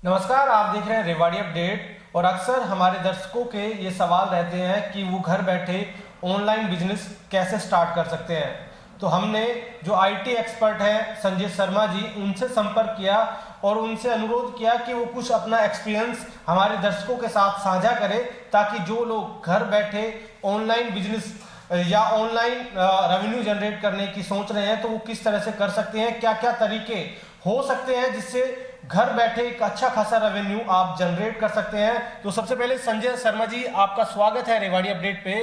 नमस्कार, आप देख रहे हैं रेवाड़ी अपडेट। और अक्सर हमारे दर्शकों के ये सवाल रहते हैं कि वो घर बैठे ऑनलाइन बिजनेस कैसे स्टार्ट कर सकते हैं। तो हमने जो आईटी एक्सपर्ट हैं संजय शर्मा जी, उनसे संपर्क किया और उनसे अनुरोध किया कि वो कुछ अपना एक्सपीरियंस हमारे दर्शकों के साथ साझा करें, ताकि जो लोग घर बैठे ऑनलाइन बिजनेस या ऑनलाइन रेवेन्यू जनरेट करने की सोच रहे हैं तो वो किस तरह से कर सकते हैं, क्या क्या तरीके हो सकते हैं जिससे घर बैठे एक अच्छा खासा रेवेन्यू आप जनरेट कर सकते हैं। तो सबसे पहले संजय शर्मा जी, आपका स्वागत है रेवाड़ी अपडेट पे।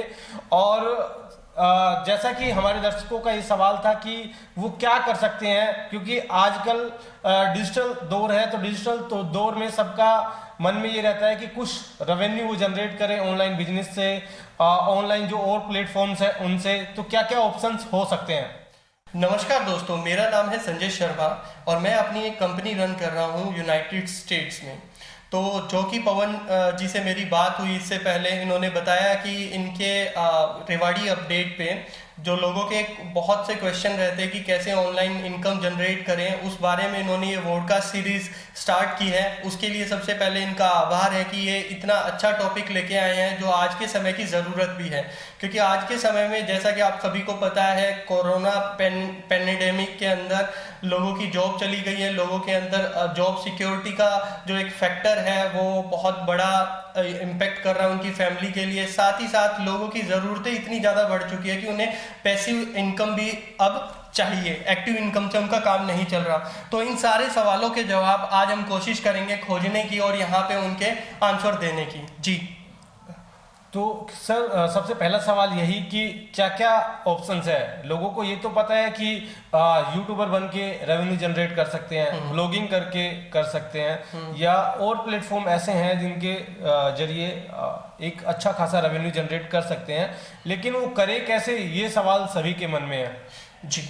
और जैसा कि हमारे दर्शकों का ये सवाल था कि वो क्या कर सकते हैं, क्योंकि आजकल डिजिटल दौर है, तो डिजिटल तो दौर में सबका मन में ये रहता है कि कुछ रेवेन्यू वो जनरेट करें ऑनलाइन बिजनेस से, ऑनलाइन जो और प्लेटफॉर्म्स हैं उनसे। तो क्या क्या ऑप्शंस हो सकते हैं? नमस्कार दोस्तों, मेरा नाम है संजय शर्मा और मैं अपनी एक कंपनी रन कर रहा हूँ यूनाइटेड स्टेट्स में। तो जो कि पवन जी से मेरी बात हुई इससे पहले, इन्होंने बताया कि इनके रेवाड़ी अपडेट पे जो लोगों के बहुत से क्वेश्चन रहते हैं कि कैसे ऑनलाइन इनकम जनरेट करें, उस बारे में इन्होंने ये वॉडकास्ट सीरीज स्टार्ट की है। उसके लिए सबसे पहले इनका आभार है कि ये इतना अच्छा टॉपिक लेके आए हैं जो आज के समय की ज़रूरत भी है। क्योंकि आज के समय में जैसा कि आप सभी को पता है, कोरोना पैंडेमिक के अंदर लोगों की जॉब चली गई है। लोगों के अंदर जॉब सिक्योरिटी का जो एक फैक्टर है वो बहुत बड़ा इम्पेक्ट कर रहा है उनकी फैमिली के लिए। साथ ही साथ लोगों की ज़रूरतें इतनी ज़्यादा बढ़ चुकी है कि उन्हें पैसिव इनकम भी अब चाहिए, एक्टिव इनकम से उनका काम नहीं चल रहा। तो इन सारे सवालों के जवाब आज हम कोशिश करेंगे खोजने की और यहाँ पे उनके आंसर देने की। जी तो सर, सबसे पहला सवाल यही कि क्या क्या ऑप्शंस है। लोगों को ये तो पता है कि यूट्यूबर बन के रेवेन्यू जनरेट कर सकते हैं, ब्लॉगिंग करके कर सकते हैं, या और प्लेटफॉर्म ऐसे हैं जिनके जरिए एक अच्छा खासा रेवेन्यू जनरेट कर सकते हैं, लेकिन वो करे कैसे, ये सवाल सभी के मन में है। जी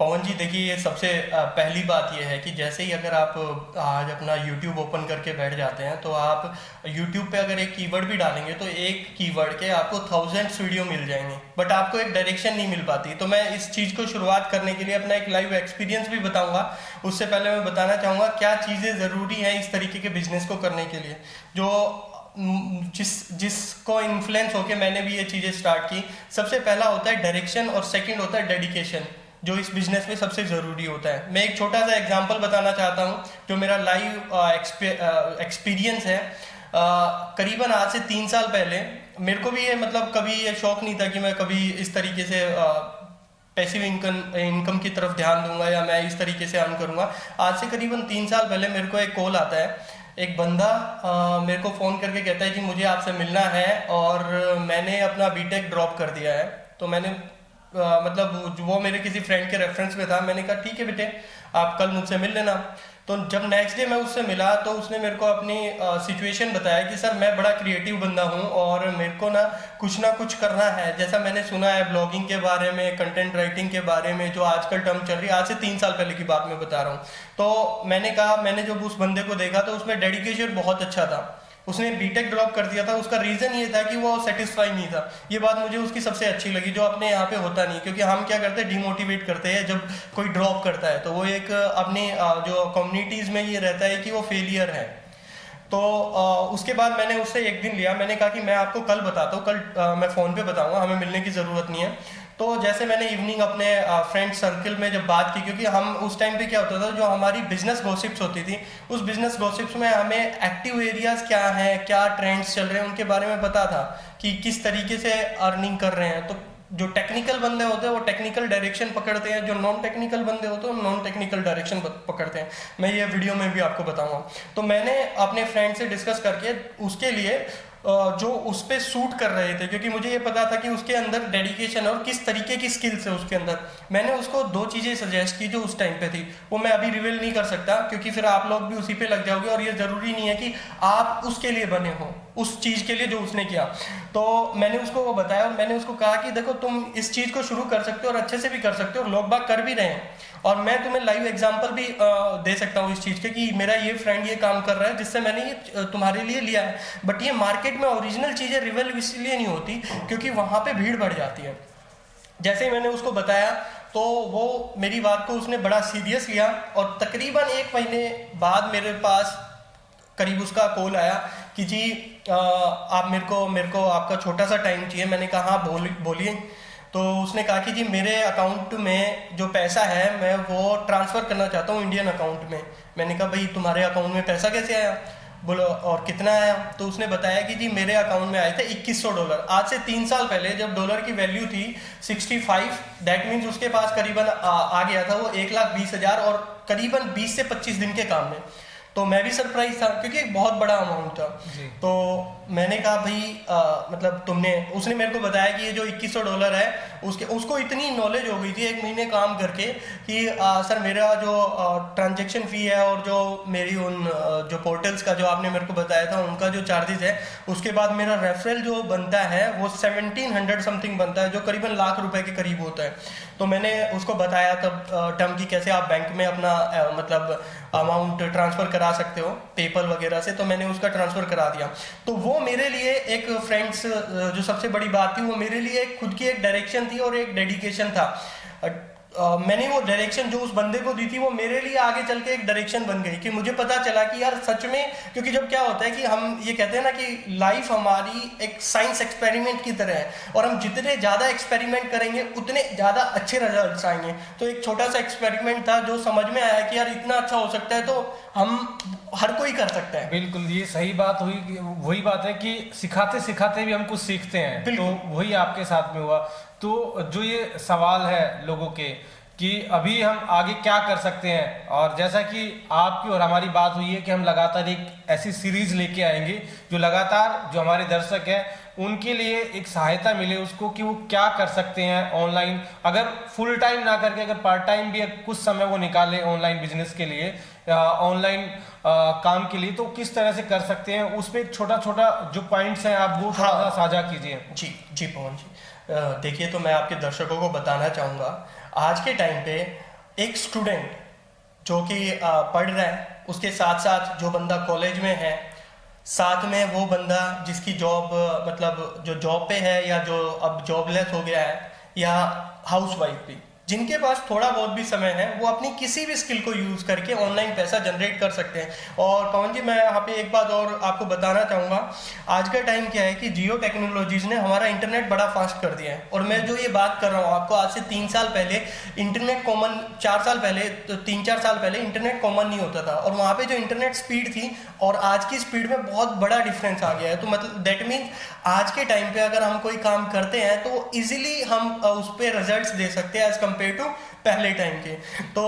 पवन जी, देखिए, ये सबसे पहली बात ये है कि जैसे ही अगर आप आज अपना YouTube ओपन करके बैठ जाते हैं तो आप YouTube पे अगर एक कीवर्ड भी डालेंगे तो एक कीवर्ड के आपको थाउजेंड्स वीडियो मिल जाएंगे, बट आपको एक डायरेक्शन नहीं मिल पाती। तो मैं इस चीज़ को शुरुआत करने के लिए अपना एक लाइव एक्सपीरियंस भी बताऊंगा। उससे पहले मैं बताना चाहूँगा क्या चीज़ें ज़रूरी हैं इस तरीके के बिजनेस को करने के लिए, जो जिसको इन्फ्लुएंस होके मैंने भी ये चीज़ें स्टार्ट की। सबसे पहला होता है डायरेक्शन और सेकंड होता है डेडिकेशन, जो इस बिजनेस में सबसे ज़रूरी होता है। मैं एक छोटा सा एग्जांपल बताना चाहता हूँ जो मेरा लाइव एक्सपीरियंस है। करीबन आज से 3 साल पहले मेरे को भी ये कभी ये शौक नहीं था कि मैं कभी इस तरीके से पैसिव इनकम की तरफ ध्यान दूंगा या मैं इस तरीके से अर्न करूंगा। आज से करीबन 3 साल पहले मेरे को एक कॉल आता है, एक बंदा मेरे को फ़ोन करके कहता है कि मुझे आपसे मिलना है और मैंने अपना बीटेक ड्रॉप कर दिया है। तो मैंने वो मेरे किसी फ्रेंड के रेफरेंस में था। मैंने कहा ठीक है बेटे, आप कल मुझसे मिल लेना। तो जब नेक्स्ट डे मैं उससे मिला तो उसने मेरे को अपनी सिचुएशन बताया कि सर, मैं बड़ा क्रिएटिव बंदा हूँ और मेरे को ना कुछ करना है। जैसा मैंने सुना है ब्लॉगिंग के बारे में, कंटेंट राइटिंग के बारे में, जो आजकल टर्म चल रही है, आज से 3 साल पहले की बात मैं बता रहा हूँ। तो मैंने कहा, मैंने जब उस बंदे को देखा तो उसमें डेडिकेशन बहुत अच्छा था। उसने बीटेक ड्रॉप कर दिया था, उसका रीज़न ये था कि वो सेटिस्फाई नहीं था। ये बात मुझे उसकी सबसे अच्छी लगी, जो अपने यहाँ पे होता नहीं। क्योंकि हम क्या करते हैं, डिमोटिवेट करते हैं जब कोई ड्रॉप करता है, तो वो एक अपनी जो कम्युनिटीज़ में ये रहता है कि वो फेलियर है। तो उसके बाद मैंने उससे एक दिन लिया। मैंने कहा कि मैं आपको कल बताता हूँ, कल मैं फ़ोन पे बताऊँगा, हमें मिलने की ज़रूरत नहीं है। तो जैसे मैंने इवनिंग अपने फ्रेंड सर्कल में जब बात की, क्योंकि हम उस टाइम पे क्या होता था, जो हमारी बिजनेस गॉसिप्स होती थी, उस बिजनेस गॉसिप्स में हमें एक्टिव एरियाज क्या हैं, क्या ट्रेंड्स चल रहे हैं, उनके बारे में पता था कि किस तरीके से अर्निंग कर रहे हैं। तो जो टेक्निकल बंदे होते हैं वो टेक्निकल डायरेक्शन पकड़ते हैं, जो नॉन टेक्निकल बंदे होते हैं वो नॉन टेक्निकल डायरेक्शन पकड़ते हैं। मैं ये वीडियो में भी आपको बताऊंगा। तो मैंने अपने फ्रेंड से डिस्कस करके उसके लिए जो उस पर सूट कर रहे थे, क्योंकि मुझे ये पता था कि उसके अंदर डेडिकेशन और किस तरीके की स्किल्स है उसके अंदर, मैंने उसको 2 चीज़ें सजेस्ट की जो उस टाइम पे थी। वो मैं अभी रिवील नहीं कर सकता क्योंकि फिर आप लोग भी उसी पे लग जाओगे, और ये ज़रूरी नहीं है कि आप उसके लिए बने हो, उस चीज़ के लिए जो उसने किया। तो मैंने उसको वो बताया और मैंने उसको कहा कि देखो, तुम इस चीज़ को शुरू कर सकते हो और अच्छे से भी कर सकते हो, लोग बाग कर भी रहे हैं, और मैं तुम्हें लाइव एग्जांपल भी दे सकता हूँ इस चीज़ के कि मेरा ये फ्रेंड ये काम कर रहा है जिससे मैंने ये तुम्हारे लिए लिया है। बट ये मार्केट में ओरिजिनल चीज़ें रिवील इसलिए नहीं होती क्योंकि वहाँ पे भीड़ बढ़ जाती है। जैसे ही मैंने उसको बताया तो वो मेरी बात को उसने बड़ा सीरियस लिया और तकरीबन 1 महीने बाद मेरे पास करीब उसका कॉल आया कि जी आप मेरे को आपका छोटा सा टाइम चाहिए। मैंने कहा हाँ बोलिए। तो उसने कहा कि जी मेरे अकाउंट में जो पैसा है मैं वो ट्रांसफ़र करना चाहता हूँ इंडियन अकाउंट में। मैंने कहा भाई तुम्हारे अकाउंट में पैसा कैसे आया? बोलो और कितना आया? तो उसने बताया कि जी मेरे अकाउंट में आए थे $2100। आज से 3 साल पहले जब डॉलर की वैल्यू थी 65, दैट मीन्स उसके पास करीबन आ गया था वो 1,20,000 और करीबन 20 से 25 दिन के काम में। तो मैं भी सरप्राइज था क्योंकि एक बहुत बड़ा अमाउंट था। तो मैंने कहा भाई मतलब उसने मेरे को बताया कि ये जो $2100 है उसको इतनी नॉलेज हो गई थी 1 महीने काम करके कि सर मेरा जो ट्रांजैक्शन फ़ी है और जो मेरी जो पोर्टल्स का जो आपने मेरे को बताया था उनका जो चार्जेस है, उसके बाद मेरा रेफरल जो बनता है वो 1700 समथिंग बनता है, जो करीबन ₹1,00,000 के करीब होता है। तो मैंने उसको बताया तब टर्म की कैसे आप बैंक में अपना मतलब अमाउंट ट्रांसफ़र करा सकते हो पेपल वगैरह से। तो मैंने उसका ट्रांसफ़र करा दिया। तो वो मेरे लिए एक फ्रेंड्स जो सबसे बड़ी बात थी वो मेरे लिए खुद की एक डायरेक्शन थी और एक डेडिकेशन था। मैंने वो डायरेक्शन जो उस बंदे को दी थी वो मेरे लिए आगे चल के एक डायरेक्शन बन गई कि मुझे पता चला कि यार सच में, क्योंकि जब क्या होता है कि हम ये कहते हैं ना कि लाइफ हमारी एक साइंस एक्सपेरिमेंट की तरह है और हम जितने ज़्यादा एक्सपेरिमेंट करेंगे उतने ज़्यादा अच्छे रिजल्ट्स आएंगे। तो एक छोटा सा एक्सपेरिमेंट था जो समझ में आया कि यार इतना अच्छा हो सकता है तो हम हर कोई कर सकता है। बिल्कुल, ये सही बात हुई। वही बात है कि सिखाते सिखाते भी हम कुछ सीखते हैं, तो वही आपके साथ में हुआ। तो जो ये सवाल है लोगों के कि अभी हम आगे क्या कर सकते हैं, और जैसा कि आपकी और हमारी बात हुई है कि हम लगातार एक ऐसी सीरीज लेके आएंगे जो लगातार जो हमारे दर्शक हैं उनके लिए एक सहायता मिले उसको कि वो क्या कर सकते हैं ऑनलाइन, अगर फुल टाइम ना करके अगर पार्ट टाइम भी कुछ समय वो निकाले ऑनलाइन बिजनेस के लिए, ऑनलाइन काम के लिए, तो किस तरह से कर सकते हैं। उस पर एक छोटा छोटा जो पॉइंट्स हैं आप वो थोड़ा सा साझा कीजिए। जी पवन जी, देखिए तो मैं आपके दर्शकों को बताना चाहूँगा, आज के टाइम पे एक स्टूडेंट जो कि पढ़ रहा है, उसके साथ साथ जो बंदा कॉलेज में है, साथ में वो बंदा जिसकी जॉब मतलब जो जॉब पे है या जो अब जॉबलेस हो गया है, या हाउसवाइफ भी, जिनके पास थोड़ा बहुत भी समय है वो अपनी किसी भी स्किल को यूज़ करके ऑनलाइन पैसा जनरेट कर सकते हैं। और पवन जी मैं यहाँ पे एक बात और आपको बताना चाहूँगा, आज का टाइम क्या है कि जियो टेक्नोलॉजीज़ ने हमारा इंटरनेट बड़ा फास्ट कर दिया है। और मैं जो ये बात कर रहा हूँ आपको, आज से 3 साल पहले इंटरनेट कॉमन, 4 साल पहले तो 3-4 साल पहले इंटरनेट कॉमन नहीं होता था, और वहाँ पर जो इंटरनेट स्पीड थी और आज की स्पीड में बहुत बड़ा डिफरेंस आ गया है। तो मतलब दैट मीन्स आज के टाइम पे अगर हम कोई काम करते हैं तो इजीली हम उस पर रिजल्ट्स दे सकते हैं एज कम्पेयर टू पहले टाइम के। तो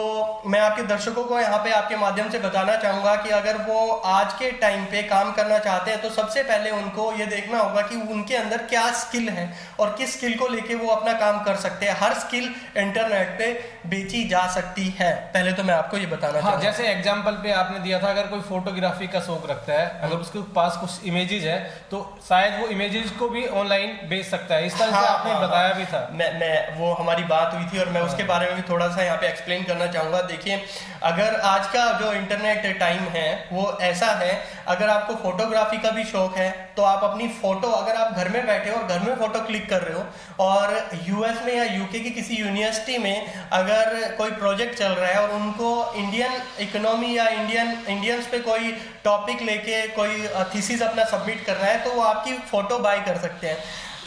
मैं आपके दर्शकों को यहाँ पे आपके माध्यम से बताना चाहूँगा कि अगर वो आज के टाइम पे काम करना चाहते हैं तो सबसे पहले उनको ये देखना होगा कि उनके अंदर क्या स्किल है और किस स्किल को लेके वो अपना काम कर सकते हैं। हर स्किल इंटरनेट पे बेची जा सकती है, पहले तो मैं आपको ये बताना चाहूँगा। जैसे एग्जाम्पल पे आपने दिया था, अगर कोई फोटोग्राफी का शौक रखता है, अगर उसके पास कुछ इमेजेस है तो शायद वो इमेजेस को भी ऑनलाइन बेच सकता है, इस तरह से आपने बताया भी था। मैं वो हमारी बात हुई थी और मैं उसके बारे में भी थोड़ा सा यहाँ पे एक्सप्लेन करना चाहूँगा। देखिए, अगर आज का जो इंटरनेट टाइम है वो ऐसा है, अगर आपको फोटोग्राफी का भी शौक है तो आप अपनी फोटो, अगर आप घर में बैठे हो और घर में फोटो क्लिक कर रहे हो और यूएस में या यूके की किसी यूनिवर्सिटी में अगर कोई प्रोजेक्ट चल रहा है और उनको इंडियन इकोनॉमी या इंडियंस पे कोई टॉपिक लेके कोई थीसिस अपना सबमिट करना है तो वो आपकी फोटो बाय कर सकते हैं।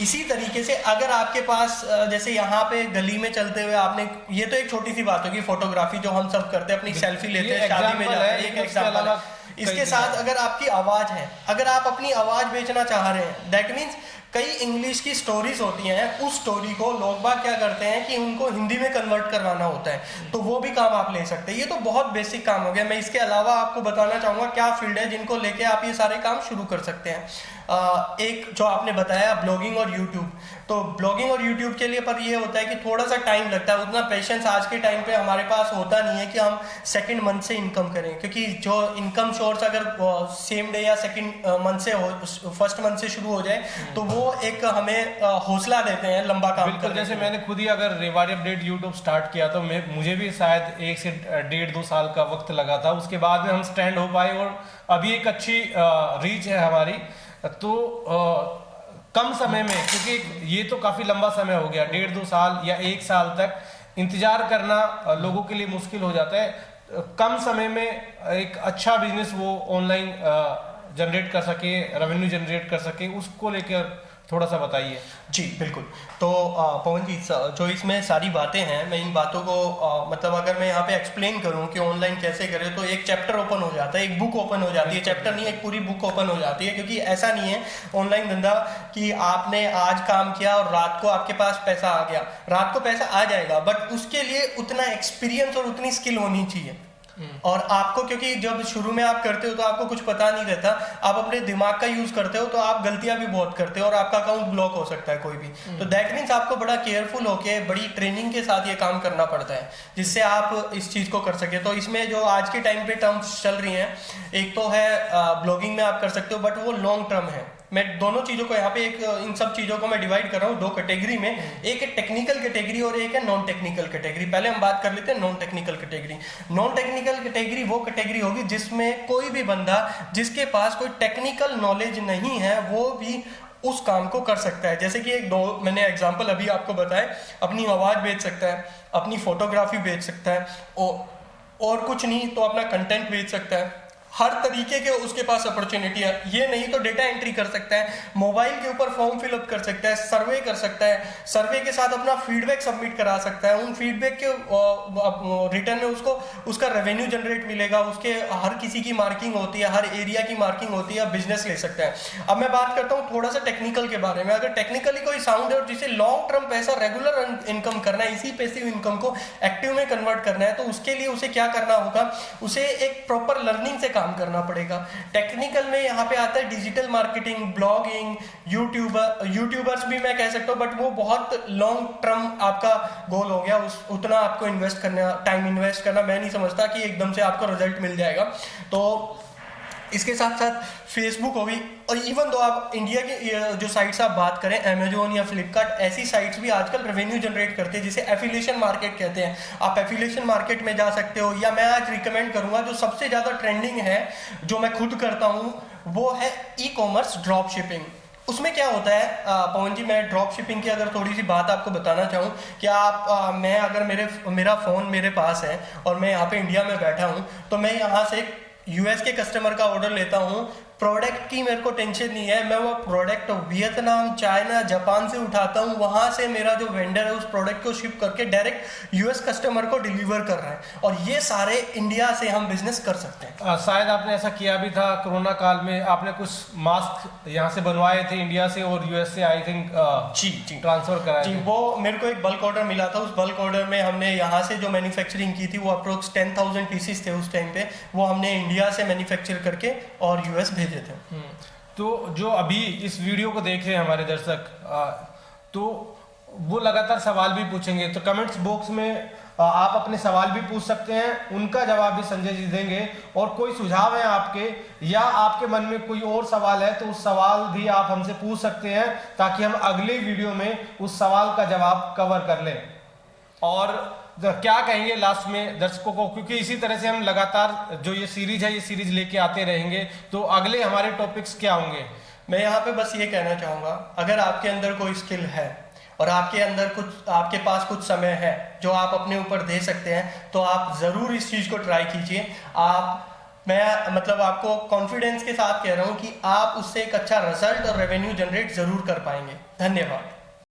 इसी तरीके से अगर आपके पास जैसे यहाँ पे गली में चलते हुए आपने, ये तो एक छोटी सी बात होगी फोटोग्राफी जो हम सब करते हैं, अपनी सेल्फी लेते हैं, शादी में जाते हैं, एक एग्जाम्पल है। इसके साथ अगर आपकी आवाज है, अगर आप अपनी आवाज बेचना चाह रहे हैं, दैट मीन्स कई इंग्लिश की स्टोरीज होती हैं, उस स्टोरी को लोग बाग क्या करते हैं कि उनको हिंदी में कन्वर्ट करवाना होता है, तो वो भी काम आप ले सकते हैं। ये तो बहुत बेसिक काम हो गया। मैं इसके अलावा आपको बताना चाहूँगा क्या फील्ड है जिनको लेके आप ये सारे काम शुरू कर सकते हैं। एक जो आपने बताया ब्लॉगिंग और यूट्यूब, तो ब्लॉगिंग और यूट्यूब के लिए पर ये होता है कि थोड़ा सा टाइम लगता है, उतना पेशेंस आज के टाइम पे हमारे पास होता नहीं है कि हम सेकंड मंथ से इनकम करें, क्योंकि जो इनकम सोर्स अगर सेम डे या सेकंड मंथ से हो, फर्स्ट मंथ से शुरू हो जाए तो वो एक हमें हौसला देते हैं लंबा काम करने। जैसे मैंने खुद ही अगर रेवाड़ी अपडेट यूट्यूब स्टार्ट किया तो मुझे भी शायद 1 से 1.5-2 साल का वक्त लगा था, उसके बाद में हम स्टैंड हो पाए और अभी एक अच्छी रीच है हमारी। तो कम समय में, क्योंकि ये तो काफ़ी लंबा समय हो गया, 1.5-2 साल या 1 साल तक इंतजार करना लोगों के लिए मुश्किल हो जाता है। कम समय में एक अच्छा बिजनेस वो ऑनलाइन जनरेट कर सके, रेवेन्यू जनरेट कर सके, उसको लेकर थोड़ा सा बताइए। जी बिल्कुल। तो पवन जी, जो इसमें सारी बातें हैं, मैं इन बातों को मतलब अगर मैं यहाँ पे एक्सप्लेन करूँ कि ऑनलाइन कैसे करें, तो एक चैप्टर ओपन हो जाता है, एक बुक ओपन हो जाती है, चैप्टर नहीं, एक पूरी बुक ओपन हो जाती है। क्योंकि ऐसा नहीं है ऑनलाइन धंधा कि आपने आज काम किया और रात को आपके पास पैसा आ गया। रात को पैसा आ जाएगा, बट उसके लिए उतना एक्सपीरियंस और उतनी स्किल होनी चाहिए। और आपको, क्योंकि जब शुरू में आप करते हो तो आपको कुछ पता नहीं रहता, आप अपने दिमाग का यूज करते हो, तो आप गलतियां भी बहुत करते हो और आपका अकाउंट ब्लॉक हो सकता है कोई भी। तो दैट मीन्स आपको बड़ा केयरफुल होके बड़ी ट्रेनिंग के साथ ये काम करना पड़ता है, जिससे आप इस चीज को कर सके। तो इसमें जो आज के टाइम पे टर्म्स चल रही हैं, एक तो है ब्लॉगिंग में आप कर सकते हो, बट वो लॉन्ग टर्म है। मैं दोनों चीजों को यहाँ पे इन सब चीजों को मैं डिवाइड कर रहा हूँ दो कैटेगरी में। एक है टेक्निकल कैटेगरी और एक है नॉन टेक्निकल कैटेगरी। पहले हम बात कर लेते हैं non technical category. Non technical category वो कैटेगरी होगी जिसमें कोई भी बंदा जिसके पास कोई टेक्निकल नॉलेज नहीं है वो भी उस काम को कर सकता है। जैसे कि एक दो मैंने एग्जांपल अभी आपको बताए, अपनी आवाज बेच सकता है, अपनी फोटोग्राफी बेच सकता है, और कुछ नहीं तो अपना कंटेंट बेच सकता है। हर तरीके के उसके पास अपॉर्चुनिटी है। ये नहीं तो डेटा एंट्री कर सकता है, मोबाइल के ऊपर फॉर्म फिलअप कर सकता है, सर्वे कर सकता है, सर्वे के साथ अपना फीडबैक सबमिट करा सकता है। उन फीडबैक के रिटर्न में उसको उसका रेवेन्यू जनरेट मिलेगा। उसके हर किसी की मार्किंग होती है, हर एरिया की मार्किंग होती है, बिजनेस ले सकता है। अब मैं बात करता हूँ थोड़ा सा टेक्निकल के बारे में। अगर टेक्निकली कोई साउंड है और जिसे लॉन्ग टर्म पैसा, रेगुलर इनकम करना है, इसी पैसिव इनकम को एक्टिव में कन्वर्ट करना है, तो उसके लिए उसे क्या करना होगा, उसे एक प्रॉपर लर्निंग से काम करना पड़ेगा। टेक्निकल में यहाँ पे आता है डिजिटल मार्केटिंग, ब्लॉगिंग, यूट्यूबर्स भी मैं कह सकता हूँ, बट वो बहुत लॉन्ग टर्म आपका गोल हो गया। उतना आपको इन्वेस्ट करना, टाइम इन्वेस्ट करना, मैं नहीं समझता कि एकदम से आपको रिजल्ट मिल जाएगा। तो इसके साथ साथ फेसबुक होगी, और इवन दो आप इंडिया की जो साइट्स आप बात करें, अमेजोन या फ्लिपकार्ट, ऐसी साइट्स भी आजकल रेवेन्यू जनरेट करते हैं, जिसे एफिलिएशन मार्केट कहते हैं। आप एफिलिएशन मार्केट में जा सकते हो, या मैं आज रिकमेंड करूंगा जो सबसे ज़्यादा ट्रेंडिंग है, जो मैं खुद करता हूँ, वो है ई कॉमर्स ड्रॉप शिपिंग। उसमें क्या होता है पवन जी, मैं ड्रॉप शिपिंग की अगर थोड़ी सी बात आपको बताना चाहूँ कि मैं अगर मेरा फ़ोन मेरे पास है और मैं यहाँ पे इंडिया में बैठा हूँ, तो मैं यहाँ से यूएस के कस्टमर का ऑर्डर लेता हूँ। प्रोडक्ट की मेरे को टेंशन नहीं है, मैं वो प्रोडक्ट वियतनाम, चाइना, जापान से उठाता हूँ, वहाँ से मेरा जो वेंडर है उस प्रोडक्ट को शिप करके डायरेक्ट यूएस कस्टमर को डिलीवर कर रहा है, और ये सारे इंडिया से हम बिजनेस कर सकते हैं। शायद आपने ऐसा किया भी था कोरोना काल में, आपने कुछ मास्क यहाँ से बनवाए थे इंडिया से और यूएस से आई थिंक जी ट्रांसफर कराए जी। थे। वो मेरे को एक बल्क ऑर्डर मिला था, उस बल्क ऑर्डर में हमने यहाँ से जो मैन्युफैक्चरिंग की थी, वो अप्रोक्स 10,000 पीसीस थे उस टाइम पे, वो हमने इंडिया से मैन्युफैक्चर करके और यूएस भेजे थे। तो जो अभी इस वीडियो को देख रहे हैं हमारे दर्शक, तो वो लगातार सवाल भी पूछेंगे, तो कमेंट्स बॉक्स में आप अपने सवाल भी पूछ सकते हैं, उनका जवाब भी संजय जी देंगे। और कोई सुझाव है आपके, या आपके मन में कोई और सवाल है, तो उस सवाल भी आप हमसे पूछ सकते हैं, ताकि हम अगले वीडियो में उस सवाल का जवाब कवर कर लें। और क्या कहेंगे लास्ट में दर्शकों को, क्योंकि इसी तरह से हम लगातार जो ये सीरीज है, ये सीरीज लेके आते रहेंगे, तो अगले हमारे टॉपिक्स क्या होंगे? मैं यहाँ पे बस ये कहना चाहूँगा, अगर आपके अंदर कोई स्किल है और आपके पास कुछ समय है जो आप अपने ऊपर दे सकते हैं, तो आप ज़रूर इस चीज़ को ट्राई कीजिए। मैं मतलब आपको कॉन्फिडेंस के साथ कह रहा हूँ कि आप उससे एक अच्छा रिजल्ट और रेवेन्यू जनरेट ज़रूर कर पाएंगे। धन्यवाद।